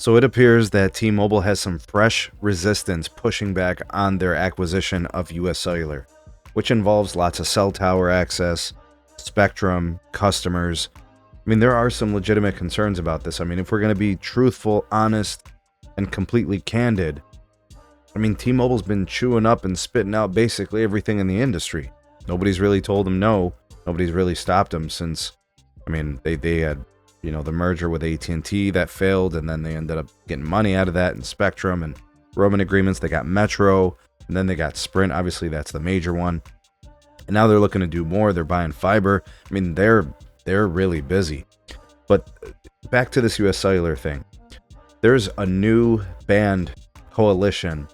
So it appears that T-Mobile has some fresh resistance pushing back on their acquisition of US Cellular, which involves lots of cell tower access, spectrum, customers. I mean, there are some legitimate concerns about this. I mean, if we're going to be truthful, honest, and completely candid, I mean, T-Mobile's been chewing up and spitting out basically everything in the industry. Nobody's really told them no. Nobody's really stopped them since, I mean, they had, the merger with AT&T that failed, and then they ended up getting money out of that and spectrum and roaming agreements. They got Metro, and then they got Sprint. Obviously, that's the major one. And now they're looking to do more. They're buying fiber. I mean, they're really busy. But back to this US Cellular thing. There's a new band coalition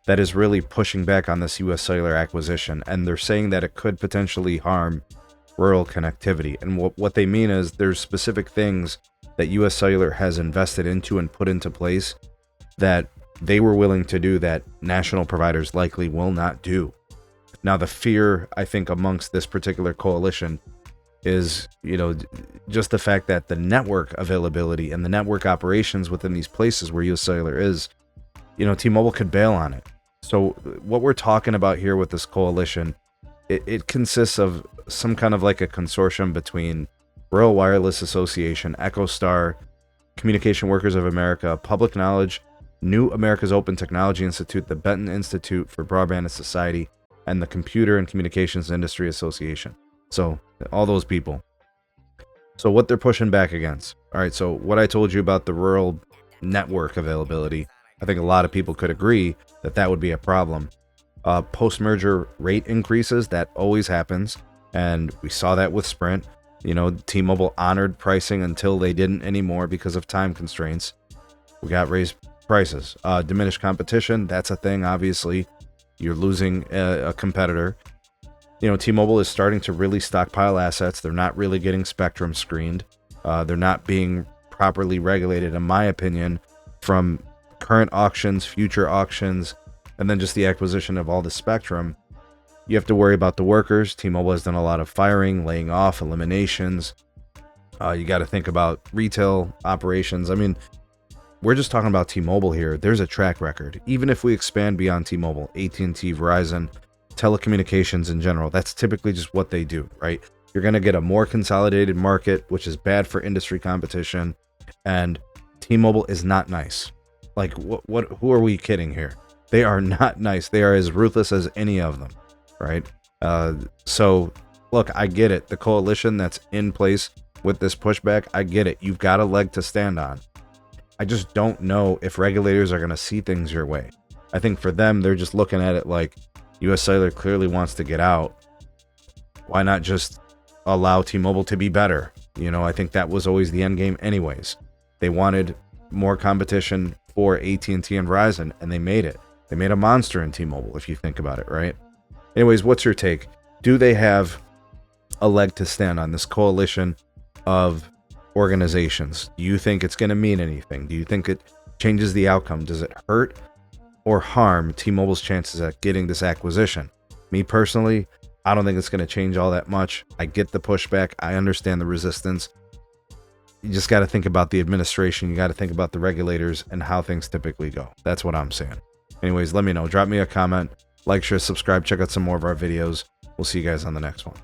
that is really pushing back on this US Cellular acquisition, and they're saying that it could potentially harm rural connectivity. And what they mean is there's specific things that US Cellular has invested into and put into place that they were willing to do that national providers likely will not do. Now, the fear, I think, amongst this particular coalition is, just the fact that the network availability and the network operations within these places where US Cellular is, T-Mobile could bail on it. So what we're talking about here with this coalition, it consists of some kind of like a consortium between Rural Wireless Association, EchoStar, Communication Workers of America, Public Knowledge, New America's Open Technology Institute, the Benton Institute for Broadband and Society, and the Computer and Communications Industry Association. So all those people. So what they're pushing back against. All right, so what I told you about the rural network availability, I think a lot of people could agree that that would be a problem. Post-merger rate increases, that always happens, and we saw that with Sprint. T-Mobile honored pricing until they didn't anymore because of time constraints. We got raised prices. Diminished competition, that's a thing, obviously. You're losing a competitor. T-Mobile is starting to really stockpile assets. They're not really getting spectrum screened. They're not being properly regulated, in my opinion, from current auctions, future auctions, and then just the acquisition of all the spectrum. You have to worry about the workers. T-Mobile has done a lot of firing, laying off, eliminations. You got to think about retail operations. I mean, we're just talking about T-Mobile here. There's a track record. Even if we expand beyond T-Mobile, AT&T, Verizon, telecommunications in general, that's typically just what they do, right? You're going to get a more consolidated market, which is bad for industry competition, and T-Mobile is not nice. Like, who are we kidding here? They are not nice. They are as ruthless as any of them, right? So, look, I get it. The coalition that's in place with this pushback, I get it. You've got a leg to stand on. I just don't know if regulators are going to see things your way. I think for them, they're just looking at it like US Cellular clearly wants to get out. Why not just allow T-Mobile to be better? I think that was always the end game anyways. They wanted more competition for AT&T and Verizon, and they made it. They made a monster in T-Mobile, if you think about it, right? Anyways, what's your take? Do they have a leg to stand on, this coalition of organizations? Do you think it's going to mean anything? Do you think it changes the outcome? Does it hurt or harm T-Mobile's chances at getting this acquisition? Me personally, I don't think it's going to change all that much. I get the pushback. I understand the resistance. You just got to think about the administration. You got to think about the regulators and how things typically go. That's what I'm saying. Anyways, let me know. Drop me a comment. Like, share, subscribe. Check out some more of our videos. We'll see you guys on the next one.